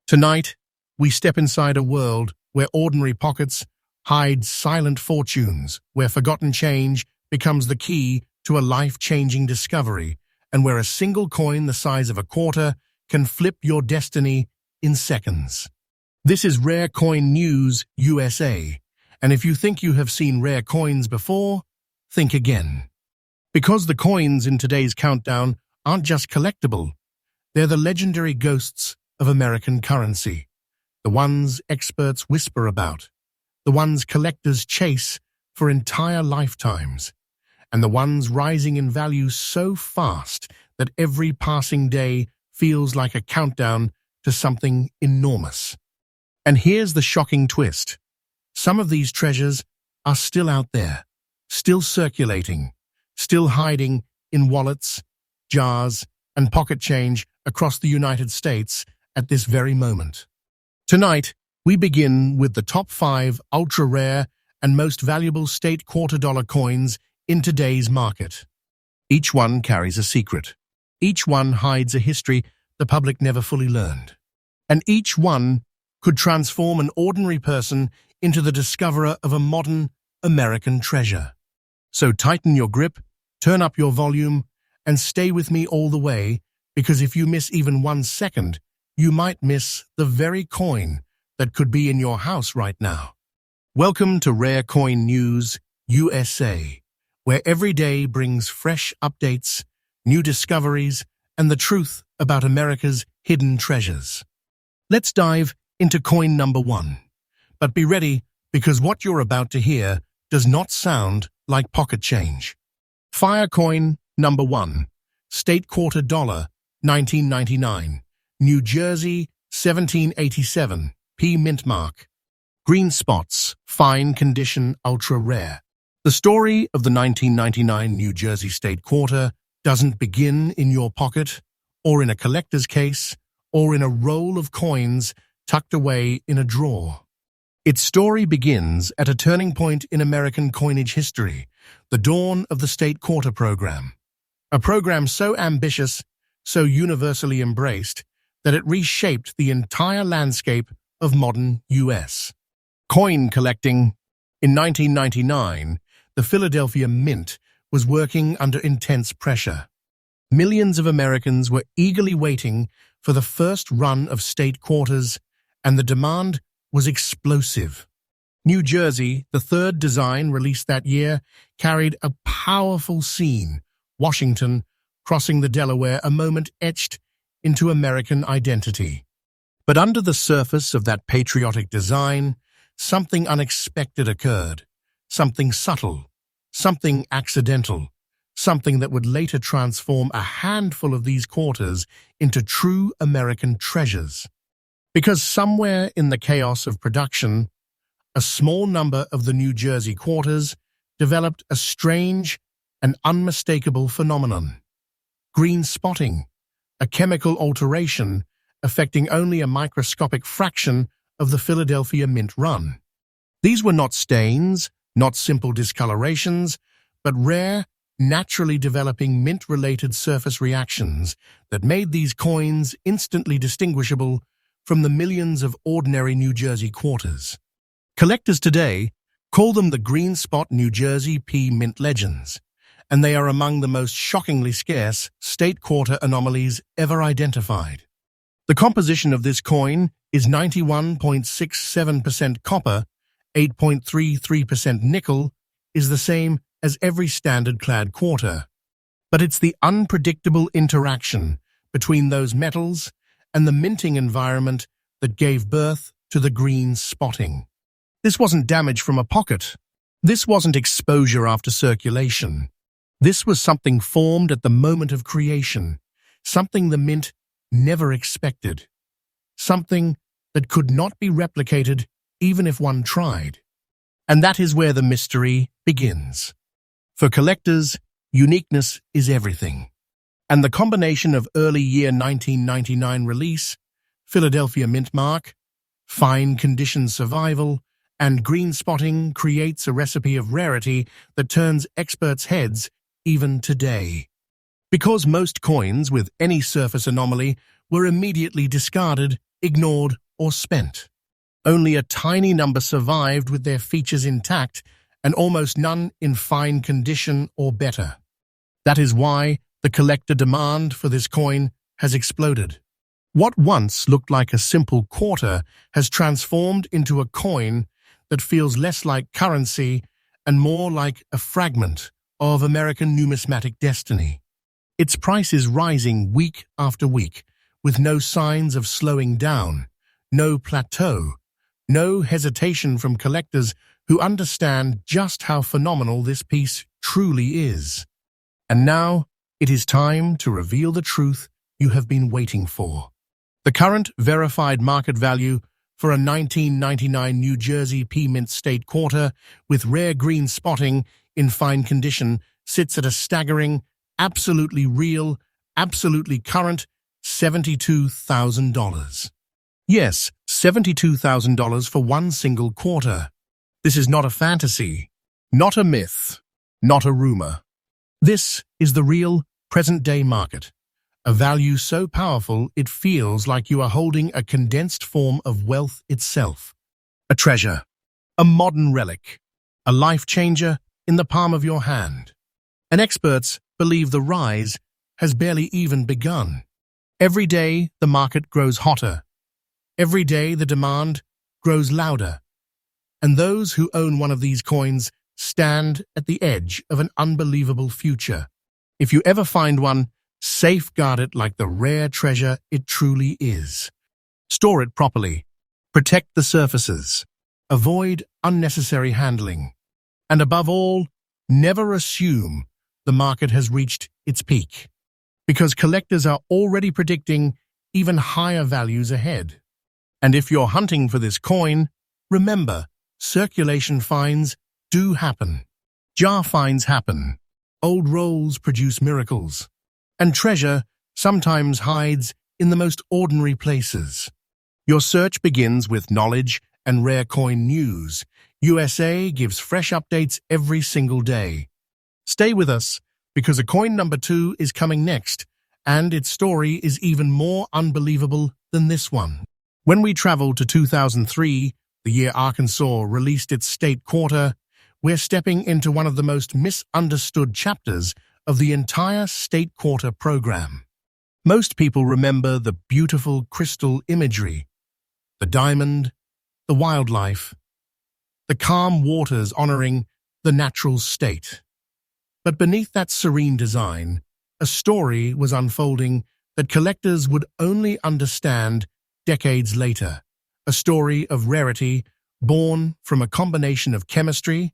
Tonight, we step inside a world where ordinary pockets hide silent fortunes, where forgotten change becomes the key to a life-changing discovery, and where a single coin the size of a quarter can flip your destiny in seconds. This is Rare Coin News USA, and if you think you have seen rare coins before, think again. Because the coins in today's countdown aren't just collectible, they're the legendary ghosts of American currency, the ones experts whisper about, the ones collectors chase for entire lifetimes, and the ones rising in value so fast that every passing day feels like a countdown to something enormous. And here's the shocking twist. Some of these treasures are still out there, still circulating, still hiding in wallets, jars, and pocket change across the United States at this very moment. Tonight, we begin with the top 5 ultra-rare and most valuable state quarter-dollar coins in today's market. Each one carries a secret. Each one hides a history the public never fully learned. And each one could transform an ordinary person into the discoverer of a modern American treasure. So tighten your grip, turn up your volume, and stay with me all the way, because if you miss even 1 second, you might miss the very coin that could be in your house right now. Welcome to Rare Coin News USA, where every day brings fresh updates, new discoveries, and the truth about America's hidden treasures. Let's dive into coin number 1. But be ready, because what you're about to hear does not sound like pocket change. Fire coin number 1, state quarter dollar, 1999. New Jersey, 1787, P. Mintmark. Green spots, fine condition, ultra rare. The story of the 1999 New Jersey state quarter doesn't begin in your pocket, or in a collector's case, or in a roll of coins tucked away in a drawer. Its story begins at a turning point in American coinage history, the dawn of the state quarter program. A program so ambitious, so universally embraced, that it reshaped the entire landscape of modern U.S. coin collecting. In 1999, the Philadelphia Mint was working under intense pressure. Millions of Americans were eagerly waiting for the first run of state quarters, and the demand was explosive. New Jersey, the third design released that year, carried a powerful scene. Washington crossing the Delaware, a moment etched into American identity. But under the surface of that patriotic design, something unexpected occurred. Something subtle, something accidental, something that would later transform a handful of these quarters into true American treasures. Because somewhere in the chaos of production, a small number of the New Jersey quarters developed a strange and unmistakable phenomenon. Green spotting, a chemical alteration affecting only a microscopic fraction of the Philadelphia Mint run. These were not stains, not simple discolorations, but rare, naturally developing mint-related surface reactions that made these coins instantly distinguishable from the millions of ordinary New Jersey quarters. Collectors today call them the Green Spot New Jersey P. Mint Legends, and they are among the most shockingly scarce state quarter anomalies ever identified. The composition of this coin is 91.67% copper, 8.33% nickel, is the same as every standard clad quarter. But it's the unpredictable interaction between those metals and the minting environment that gave birth to the green spotting. This wasn't damage from a pocket. This wasn't exposure after circulation. This was something formed at the moment of creation, something the mint never expected, something that could not be replicated even if one tried. And that is where the mystery begins. For collectors, uniqueness is everything. And the combination of early year 1999 release, Philadelphia Mintmark, fine condition survival, and green spotting creates a recipe of rarity that turns experts' heads even today. Because most coins with any surface anomaly were immediately discarded, ignored, or spent. Only a tiny number survived with their features intact, and almost none in fine condition or better. That is why the collector demand for this coin has exploded. What once looked like a simple quarter has transformed into a coin that feels less like currency and more like a fragment of American numismatic destiny. Its price is rising week after week, with no signs of slowing down, no plateau, no hesitation from collectors who understand just how phenomenal this piece truly is. And now, it is time to reveal the truth you have been waiting for. The current verified market value for a 1999 New Jersey Mint State Quarter with rare green spotting in fine condition sits at a staggering, absolutely real, absolutely current $72,000. Yes, $72,000 for one single quarter. This is not a fantasy, not a myth, not a rumor. This is the real, present-day market. A value so powerful it feels like you are holding a condensed form of wealth itself. A treasure, a modern relic, a life-changer in the palm of your hand. And experts believe the rise has barely even begun. Every day the market grows hotter. Every day the demand grows louder. And those who own one of these coins stand at the edge of an unbelievable future. If you ever find one, safeguard it like the rare treasure it truly is. Store it properly. Protect the surfaces. Avoid unnecessary handling. And above all, never assume the market has reached its peak, because collectors are already predicting even higher values ahead. And if you're hunting for this coin, remember, circulation finds do happen. Jar finds happen. Old rolls produce miracles. And treasure sometimes hides in the most ordinary places. Your search begins with knowledge and rare coin news. USA gives fresh updates every single day. Stay with us, because a coin number 2 is coming next, and its story is even more unbelievable than this one. When we travel to 2003, the year Arkansas released its state quarter, we're stepping into one of the most misunderstood chapters of the entire state quarter program. Most people remember the beautiful crystal imagery, the diamond, the wildlife, the calm waters honoring the natural state. But beneath that serene design, a story was unfolding that collectors would only understand decades later. A story of rarity born from a combination of chemistry,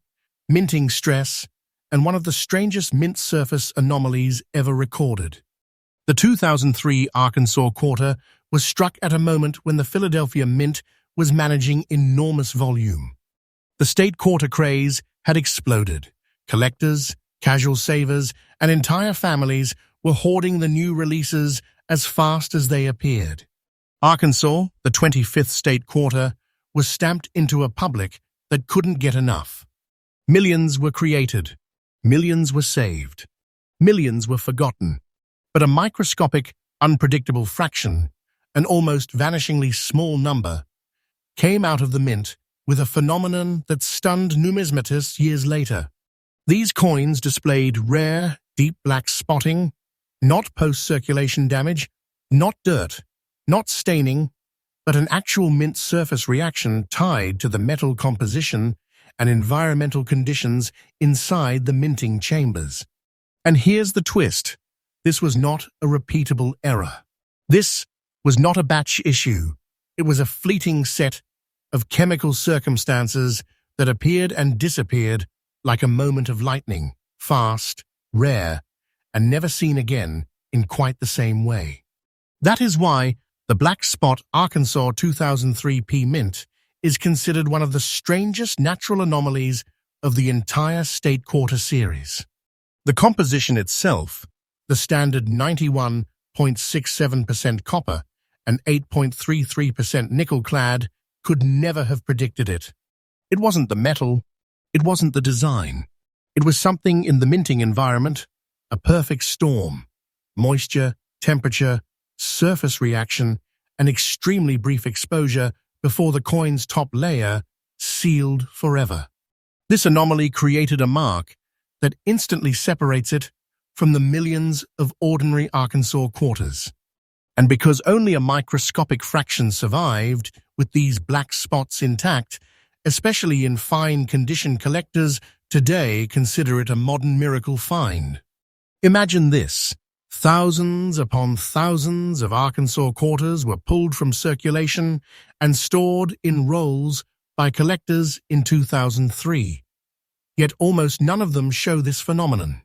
minting stress, and one of the strangest mint surface anomalies ever recorded. The 2003 Arkansas quarter was struck at a moment when the Philadelphia Mint was managing enormous volume. The state quarter craze had exploded. Collectors, casual savers, and entire families were hoarding the new releases as fast as they appeared. Arkansas, the 25th state quarter, was stamped into a public that couldn't get enough. Millions were created. Millions were saved. Millions were forgotten. But a microscopic, unpredictable fraction, an almost vanishingly small number, came out of the mint with a phenomenon that stunned numismatists years later. These coins displayed rare, deep black spotting, not post-circulation damage, not dirt, not staining, but an actual mint surface reaction tied to the metal composition and environmental conditions inside the minting chambers. And here's the twist. This was not a repeatable error. This was not a batch issue. It was a fleeting set of chemical circumstances that appeared and disappeared like a moment of lightning, fast, rare, and never seen again in quite the same way. That is why the Black Spot Arkansas 2003 Mint is considered one of the strangest natural anomalies of the entire state quarter series. The composition itself, the standard 91.67% copper and 8.33% nickel-clad, could never have predicted it. It wasn't the metal, it wasn't the design. It was something in the minting environment, a perfect storm: moisture, temperature, surface reaction, an extremely brief exposure before the coin's top layer sealed forever. This anomaly created a mark that instantly separates it from the millions of ordinary Arkansas quarters. And because only a microscopic fraction survived, with these black spots intact, especially in fine condition, collectors today consider it a modern miracle find. Imagine this. Thousands upon thousands of Arkansas quarters were pulled from circulation and stored in rolls by collectors in 2003. Yet almost none of them show this phenomenon.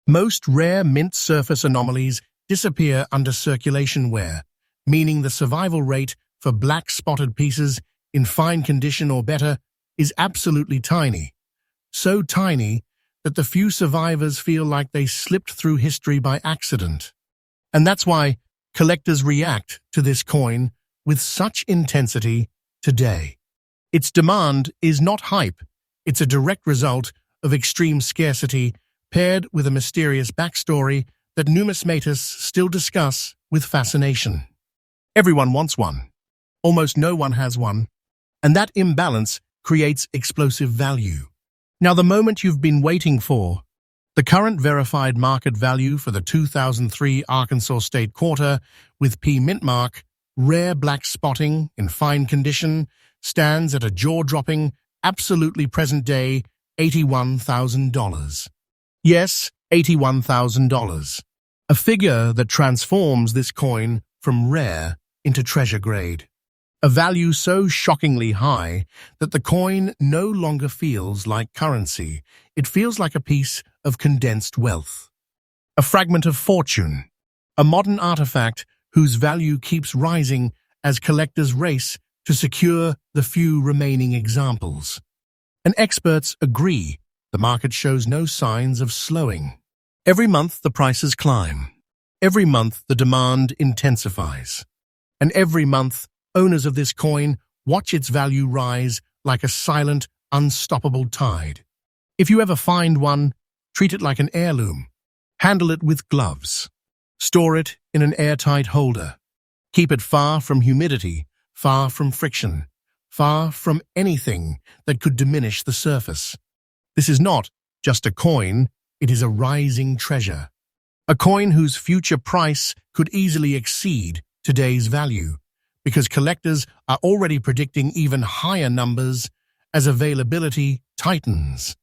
Most rare mint surface anomalies disappear under circulation wear, meaning the survival rate for black spotted pieces in fine condition or better is absolutely tiny. So tiny that the few survivors feel like they slipped through history by accident. And that's why collectors react to this coin with such intensity today. Its demand is not hype. It's a direct result of extreme scarcity paired with a mysterious backstory that numismatists still discuss with fascination. Everyone wants one. Almost no one has one. And that imbalance creates explosive value. Now, the moment you've been waiting for. The current verified market value for the 2003 Arkansas State Quarter with Mintmark, rare black spotting in fine condition, stands at a jaw-dropping, absolutely present-day $81,000. Yes, $81,000. A figure that transforms this coin from rare into treasure grade. A value so shockingly high that the coin no longer feels like currency. It feels like a piece of condensed wealth. A fragment of fortune. A modern artifact whose value keeps rising as collectors race to secure the few remaining examples. And experts agree the market shows no signs of slowing. Every month the prices climb. Every month the demand intensifies. And every month owners of this coin watch its value rise like a silent, unstoppable tide. If you ever find one, treat it like an heirloom. Handle it with gloves. Store it in an airtight holder. Keep it far from humidity, far from friction, far from anything that could diminish the surface. This is not just a coin, it is a rising treasure. A coin whose future price could easily exceed today's value, because collectors are already predicting even higher numbers as availability tightens.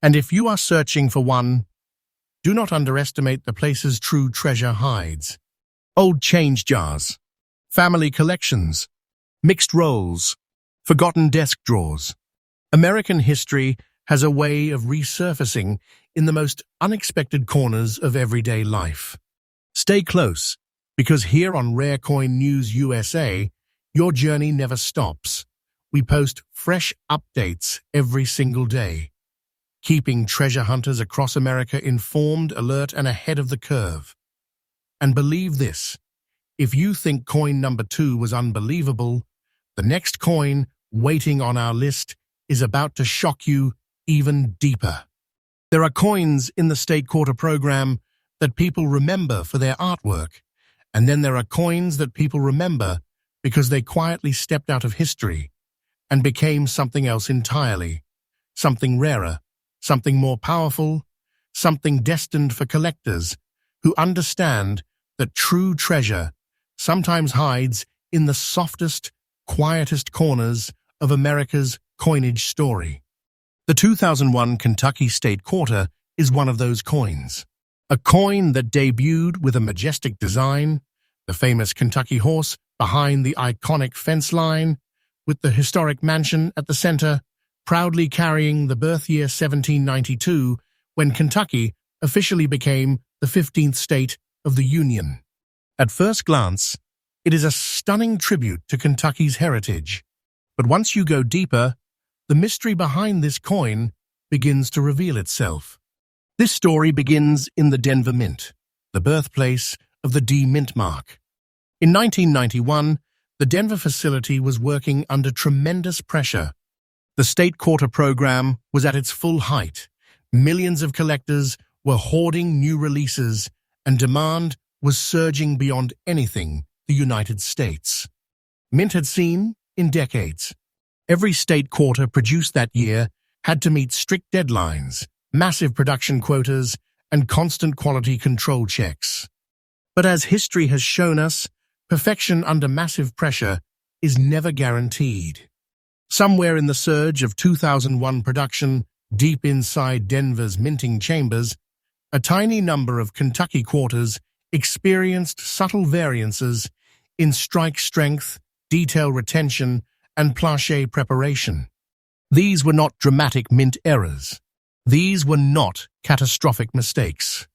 And if you are searching for one, do not underestimate the place's true treasure hides. Old change jars, family collections, mixed rolls, forgotten desk drawers. American history has a way of resurfacing in the most unexpected corners of everyday life. Stay close, because here on Rare Coin News USA, your journey never stops. We post fresh updates every single day, keeping treasure hunters across America informed, alert, and ahead of the curve. And believe this, if you think coin number 2 was unbelievable, the next coin waiting on our list is about to shock you even deeper. There are coins in the State Quarter program that people remember for their artwork, and then there are coins that people remember because they quietly stepped out of history and became something else entirely, something rarer, something more powerful, something destined for collectors who understand that true treasure sometimes hides in the softest, quietest corners of America's coinage story. The 2001 Kentucky State Quarter is one of those coins. A coin that debuted with a majestic design, the famous Kentucky horse behind the iconic fence line, with the historic mansion at the center, proudly carrying the birth year 1792, when Kentucky officially became the 15th state of the Union. At first glance, it is a stunning tribute to Kentucky's heritage. But once you go deeper, the mystery behind this coin begins to reveal itself. This story begins in the Denver Mint, the birthplace of the Mintmark. In 1991, the Denver facility was working under tremendous pressure. The State Quarter program was at its full height. Millions of collectors were hoarding new releases, and demand was surging beyond anything the United States. Mint had seen in decades. Every state quarter produced that year had to meet strict deadlines, massive production quotas, and constant quality control checks. But as history has shown us, perfection under massive pressure is never guaranteed. Somewhere in the surge of 2001 production, deep inside Denver's minting chambers, a tiny number of Kentucky quarters experienced subtle variances in strike strength, detail retention, and plaché preparation. These were not dramatic mint errors. These were not catastrophic mistakes.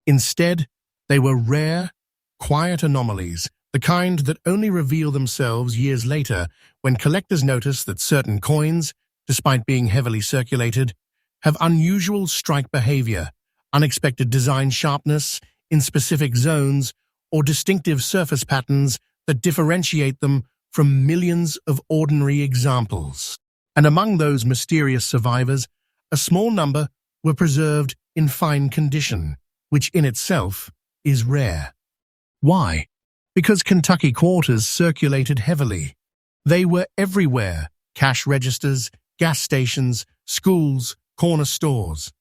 Instead, they were rare, quiet anomalies, the kind that only reveal themselves years later when collectors notice that certain coins, despite being heavily circulated, have unusual strike behavior, unexpected design sharpness in specific zones, or distinctive surface patterns that differentiate them from millions of ordinary examples. And among those mysterious survivors, a small number were preserved in fine condition, which in itself is rare. Why? Because Kentucky quarters circulated heavily. They were everywhere: cash registers, gas stations, schools, corner stores.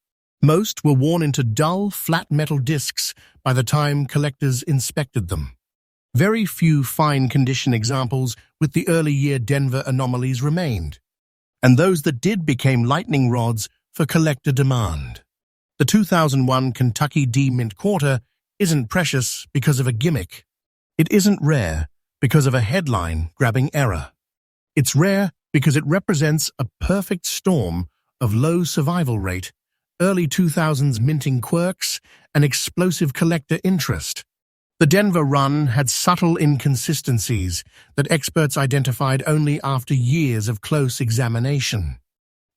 Most were worn into dull, flat metal discs by the time collectors inspected them. Very few fine-condition examples with the early-year Denver anomalies remained, and those that did became lightning rods for collector demand. The 2001 Kentucky D Mint quarter isn't precious because of a gimmick. It isn't rare because of a headline-grabbing error. It's rare because it represents a perfect storm of low survival rate, early 2000s minting quirks, and explosive collector interest. The Denver run had subtle inconsistencies that experts identified only after years of close examination.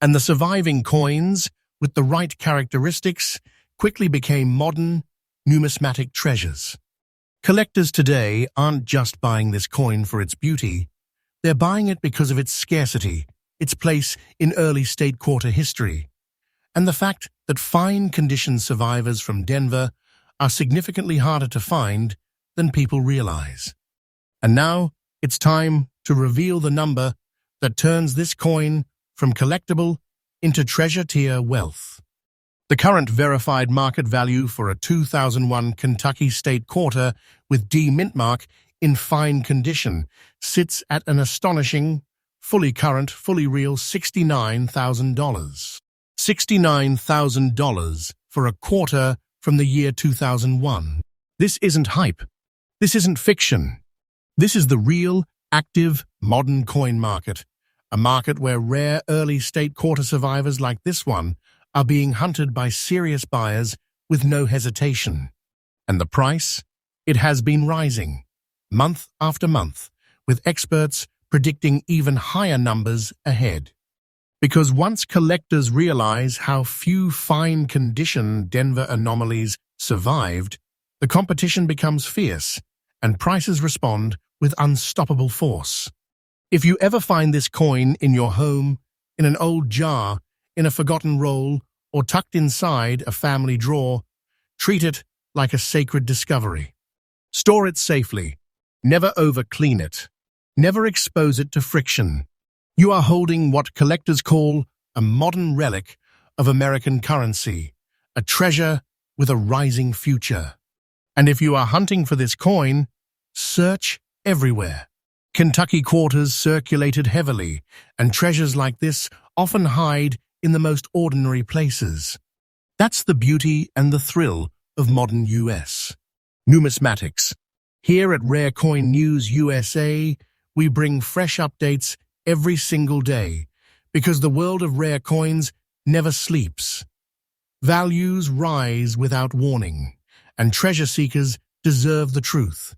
And the surviving coins, with the right characteristics, quickly became modern, numismatic treasures. Collectors today aren't just buying this coin for its beauty. They're buying it because of its scarcity, its place in early state quarter history, and the fact that fine-condition survivors from Denver are significantly harder to find than people realize. And now it's time to reveal the number that turns this coin from collectible into treasure-tier wealth. The current verified market value for a 2001 Kentucky state quarter with D Mintmark in fine condition sits at an astonishing, fully current, fully real $69,000. $69,000 for a quarter from the year 2001. This isn't hype. This isn't fiction. This is the real, active, modern coin market, a market where rare early state quarter survivors like this one are being hunted by serious buyers with no hesitation. And the price? It has been rising, month after month, with experts predicting even higher numbers ahead. Because once collectors realize how few fine-condition Denver anomalies survived, the competition becomes fierce, and prices respond with unstoppable force. If you ever find this coin in your home, in an old jar, in a forgotten roll, or tucked inside a family drawer, treat it like a sacred discovery. Store it safely. Never over-clean it. Never expose it to friction. You are holding what collectors call a modern relic of American currency, a treasure with a rising future. And if you are hunting for this coin, search everywhere. Kentucky quarters circulated heavily, and treasures like this often hide in the most ordinary places. That's the beauty and the thrill of modern US. Numismatics. Here at Rare Coin News USA, we bring fresh updates every single day, because the world of rare coins never sleeps. Values rise without warning, and treasure seekers deserve the truth.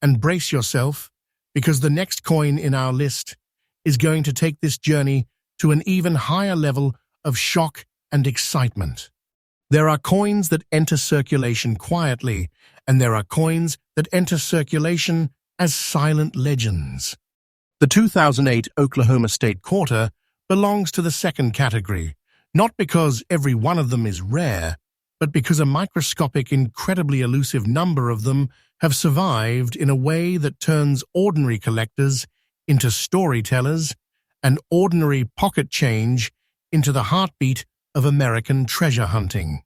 And brace yourself, because the next coin in our list is going to take this journey to an even higher level of shock and excitement. There are coins that enter circulation quietly, and there are coins that enter circulation as silent legends. The 2008 Oklahoma State Quarter belongs to the second category, not because every one of them is rare, but because a microscopic, incredibly elusive number of them have survived in a way that turns ordinary collectors into storytellers and ordinary pocket change into the heartbeat of American treasure hunting.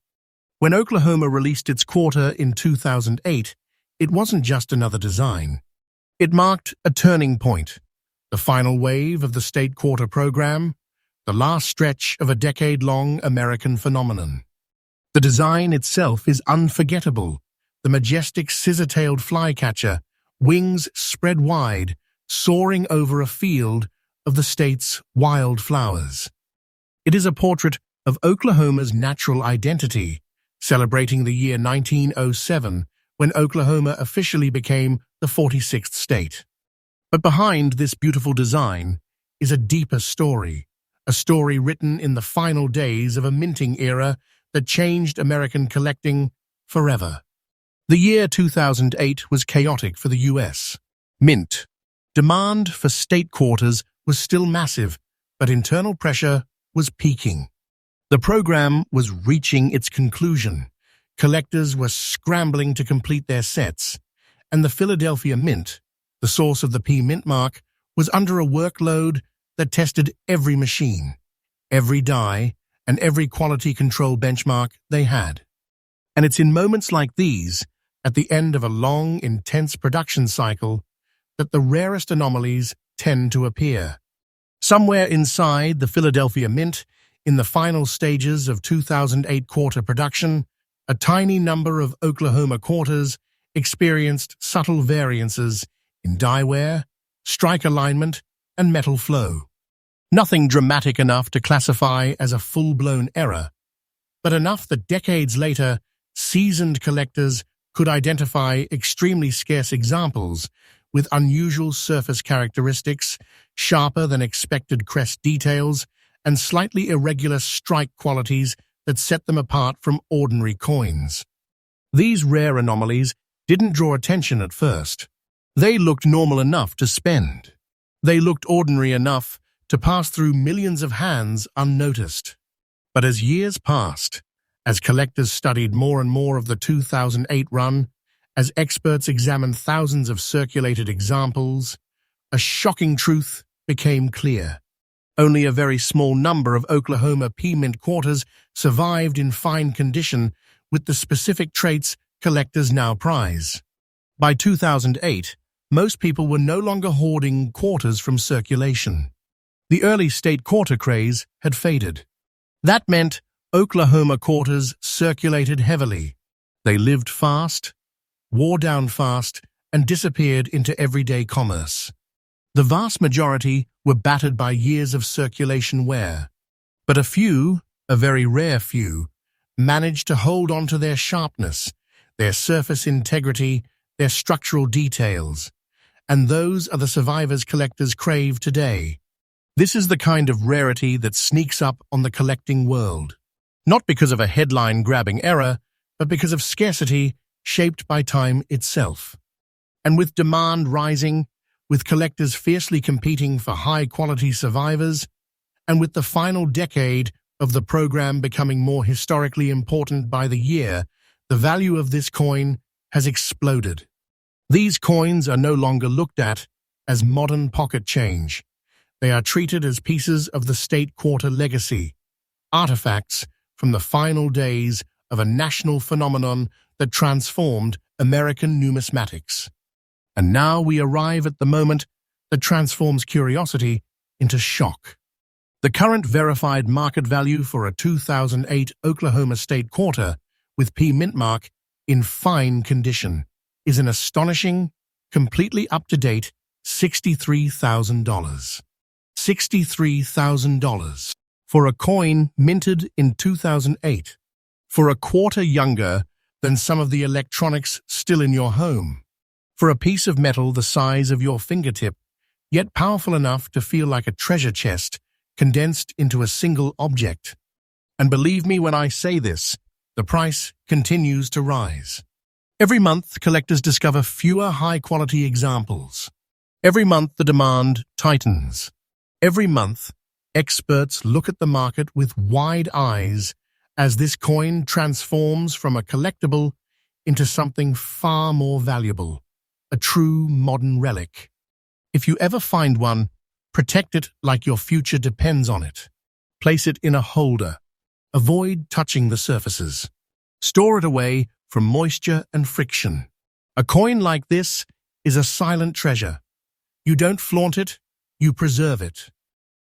When Oklahoma released its quarter in 2008, it wasn't just another design. It marked a turning point, the final wave of the state quarter program, the last stretch of a decade-long American phenomenon. The design itself is unforgettable, the majestic scissor-tailed flycatcher, wings spread wide, soaring over a field of the state's wildflowers. It is a portrait of Oklahoma's natural identity, celebrating the year 1907, when Oklahoma officially became the 46th state. But behind this beautiful design is a deeper story, a story written in the final days of a minting era that changed American collecting forever. The year 2008 was chaotic for the U.S. Mint. Demand for state quarters was still massive, but internal pressure was peaking. The program was reaching its conclusion. Collectors were scrambling to complete their sets, and the Philadelphia Mint, the source of the Mintmark, was under a workload that tested every machine, every die, and every quality control benchmark they had. And it's in moments like these, at the end of a long, intense production cycle, that the rarest anomalies tend to appear. Somewhere inside the Philadelphia Mint, in the final stages of 2008 quarter production, a tiny number of Oklahoma quarters experienced subtle variances in die wear, strike alignment, and metal flow. Nothing dramatic enough to classify as a full-blown error, but enough that decades later, seasoned collectors could identify extremely scarce examples with unusual surface characteristics, sharper than expected crest details, and slightly irregular strike qualities that set them apart from ordinary coins. These rare anomalies didn't draw attention at first. They looked normal enough to spend. They looked ordinary enough to pass through millions of hands unnoticed. But as years passed, as collectors studied more and more of the 2008 run, as experts examined thousands of circulated examples, a shocking truth became clear. Only a very small number of Oklahoma Mint quarters survived in fine condition with the specific traits collectors now prize. By 2008, most people were no longer hoarding quarters from circulation. The early state quarter craze had faded. That meant Oklahoma quarters circulated heavily. They lived fast, wore down fast, and disappeared into everyday commerce. The vast majority were battered by years of circulation wear, but a few, a very rare few, managed to hold on to their sharpness, their surface integrity, their structural details, and those are the survivors collectors crave today. This is the kind of rarity that sneaks up on the collecting world, not because of a headline-grabbing error, but because of scarcity shaped by time itself. And with demand rising, with collectors fiercely competing for high-quality survivors, and with the final decade of the program becoming more historically important by the year, the value of this coin has exploded. These coins are no longer looked at as modern pocket change. They are treated as pieces of the state quarter legacy, artifacts from the final days of a national phenomenon that transformed American numismatics. And now we arrive at the moment that transforms curiosity into shock. The current verified market value for a 2008 Oklahoma state quarter with Mintmark in fine condition is an astonishing, completely up-to-date $63,000. $63,000 for a coin minted in 2008, for a quarter younger than some of the electronics still in your home, for a piece of metal the size of your fingertip, yet powerful enough to feel like a treasure chest condensed into a single object. And believe me when I say this, the price continues to rise. Every month, collectors discover fewer high-quality examples. Every month, the demand tightens. Every month, experts look at the market with wide eyes as this coin transforms from a collectible into something far more valuable, a true modern relic. If you ever find one, protect it like your future depends on it. Place it in a holder. Avoid touching the surfaces. Store it away from moisture and friction. A coin like this is a silent treasure. You don't flaunt it, you preserve it.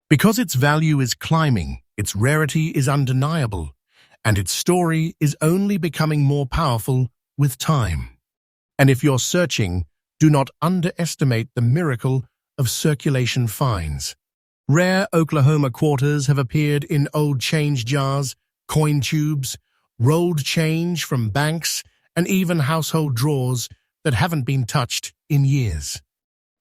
Because its value is climbing, its rarity is undeniable, and its story is only becoming more powerful with time. And if you're searching, do not underestimate the miracle of circulation finds. Rare Oklahoma quarters have appeared in old change jars, coin tubes, rolled change from banks, and even household drawers that haven't been touched in years.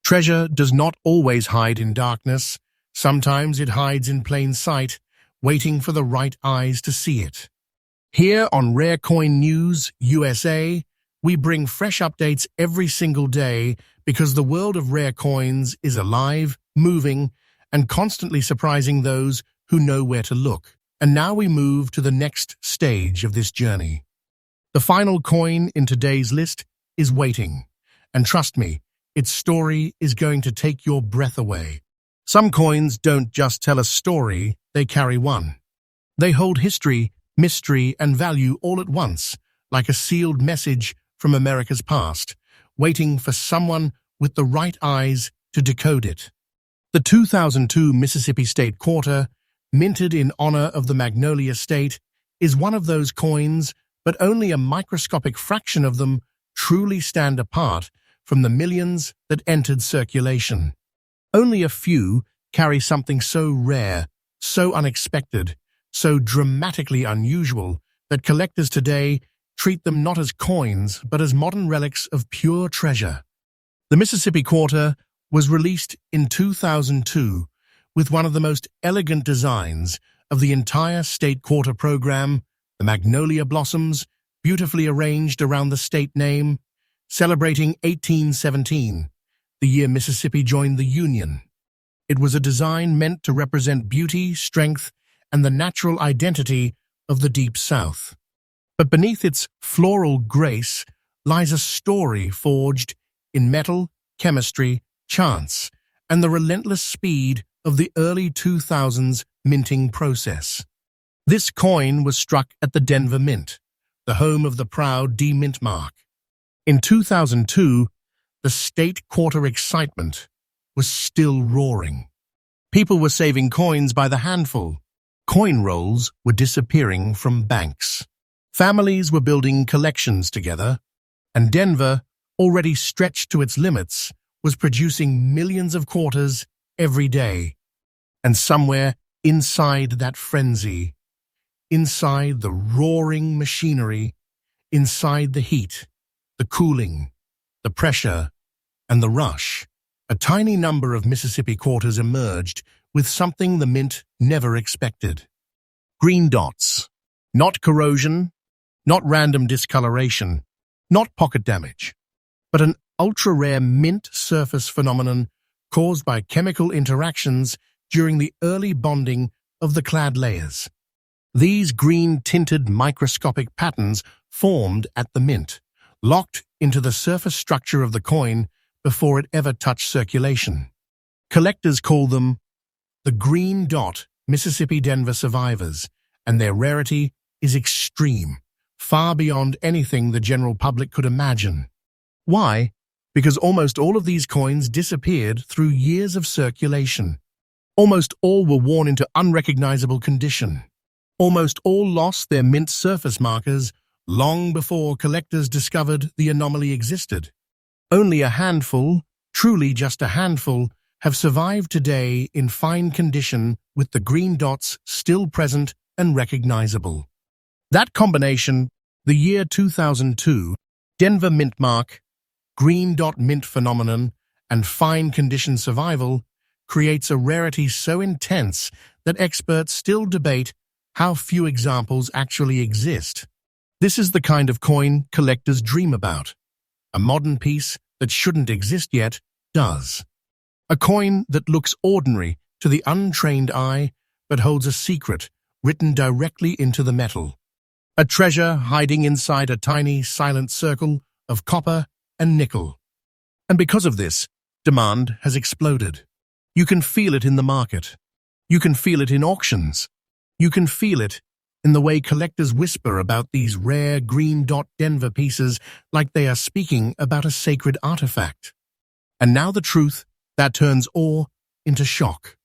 Treasure does not always hide in darkness. Sometimes it hides in plain sight, waiting for the right eyes to see it. Here on Rare Coin News USA, we bring fresh updates every single day because the world of rare coins is alive, moving, and constantly surprising those who know where to look. And now we move to the next stage of this journey. The final coin in today's list is waiting. And trust me, its story is going to take your breath away. Some coins don't just tell a story, they carry one. They hold history, mystery, and value all at once, like a sealed message from America's past, waiting for someone with the right eyes to decode it. The 2002 Mississippi State Quarter, minted in honor of the Magnolia State, is one of those coins, but only a microscopic fraction of them truly stand apart from the millions that entered circulation. Only a few carry something so rare, so unexpected, so dramatically unusual that collectors today treat them not as coins but as modern relics of pure treasure. The Mississippi Quarter was released in 2002 with one of the most elegant designs of the entire state quarter program, the magnolia blossoms, beautifully arranged around the state name, celebrating 1817, the year Mississippi joined the Union. It was a design meant to represent beauty, strength, and the natural identity of the Deep South. But beneath its floral grace lies a story forged in metal, chemistry, chance, and the relentless speed of the early 2000s minting process. This coin was struck at the Denver Mint, the home of the proud Mintmark. In 2002, the state quarter excitement was still roaring. People were saving coins by the handful. Coin rolls were disappearing from banks. Families were building collections together, and Denver, already stretched to its limits, was producing millions of quarters every day. And somewhere inside that frenzy, inside the roaring machinery, inside the heat, the cooling, the pressure, and the rush, a tiny number of Mississippi quarters emerged with something the Mint never expected. Green dots. Not corrosion, not random discoloration, not pocket damage, but an ultra-rare mint surface phenomenon caused by chemical interactions during the early bonding of the clad layers. These green-tinted microscopic patterns formed at the mint, locked into the surface structure of the coin before it ever touched circulation. Collectors call them the green dot Mississippi Denver survivors, and their rarity is extreme, far beyond anything the general public could imagine. Why? Because almost all of these coins disappeared through years of circulation. Almost all were worn into unrecognizable condition. Almost all lost their mint surface markers long before collectors discovered the anomaly existed. Only a handful, truly just a handful, have survived today in fine condition with the green dots still present and recognizable. That combination, the year 2002, Denver Mintmark, green dot mint phenomenon, and fine condition survival, creates a rarity so intense that experts still debate how few examples actually exist. This is the kind of coin collectors dream about. A modern piece that shouldn't exist yet does. A coin that looks ordinary to the untrained eye but holds a secret written directly into the metal. A treasure hiding inside a tiny, silent circle of copper and nickel. And because of this, demand has exploded. You can feel it in the market. You can feel it in auctions. You can feel it in the way collectors whisper about these rare green dot Denver pieces like they are speaking about a sacred artifact. And now the truth that turns awe into shock.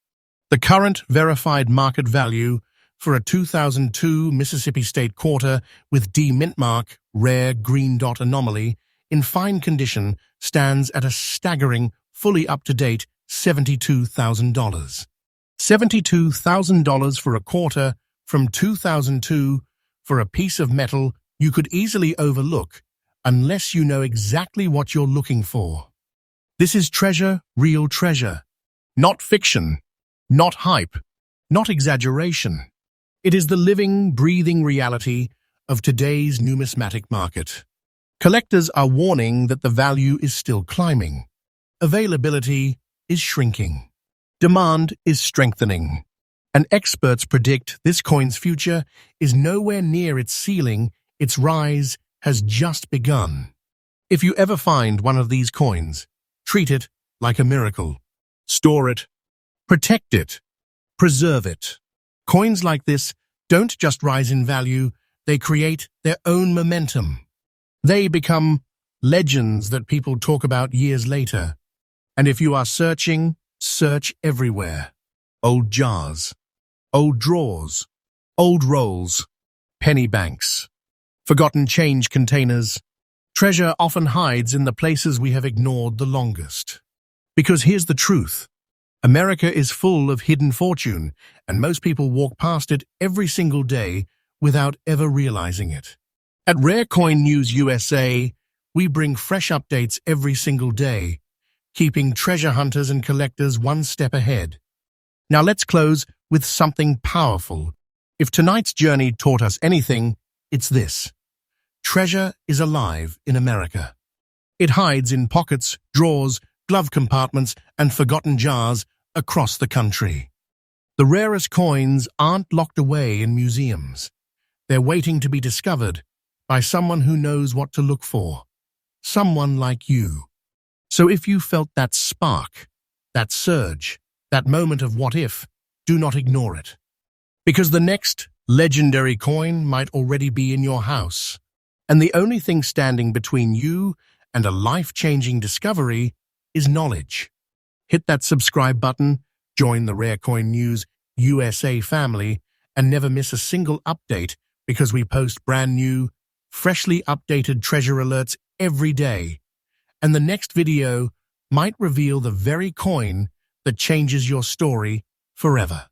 The current verified market value for a 2002 Mississippi State quarter with Mintmark rare green dot anomaly in fine condition stands at a staggering, fully up-to-date $72,000. $72,000 for a quarter from 2002 for a piece of metal you could easily overlook unless you know exactly what you're looking for. This is treasure, real treasure. Not fiction, not hype, not exaggeration. It is the living, breathing reality of today's numismatic market. Collectors are warning that the value is still climbing. Availability is shrinking. Demand is strengthening. And experts predict this coin's future is nowhere near its ceiling. Its rise has just begun. If you ever find one of these coins, treat it like a miracle. Store it, protect it, preserve it. Coins like this don't just rise in value, they create their own momentum. They become legends that people talk about years later. And if you are searching, search everywhere. Old jars, old drawers, old rolls, penny banks, forgotten change containers. Treasure often hides in the places we have ignored the longest. Because here's the truth. America is full of hidden fortune, and most people walk past it every single day without ever realizing it. At Rare Coin News USA, we bring fresh updates every single day, keeping treasure hunters and collectors one step ahead. Now let's close with something powerful. If tonight's journey taught us anything, it's this. Treasure is alive in America. It hides in pockets, drawers, glove compartments, and forgotten jars across the country. The rarest coins aren't locked away in museums. They're waiting to be discovered by someone who knows what to look for. Someone like you. So if you felt that spark, that surge, that moment of what if, do not ignore it. Because the next legendary coin might already be in your house. And the only thing standing between you and a life-changing discovery is knowledge. Hit that subscribe button, join the Rare Coin News USA family, and never miss a single update because we post brand new, freshly updated treasure alerts every day. And the next video might reveal the very coin that changes your story forever.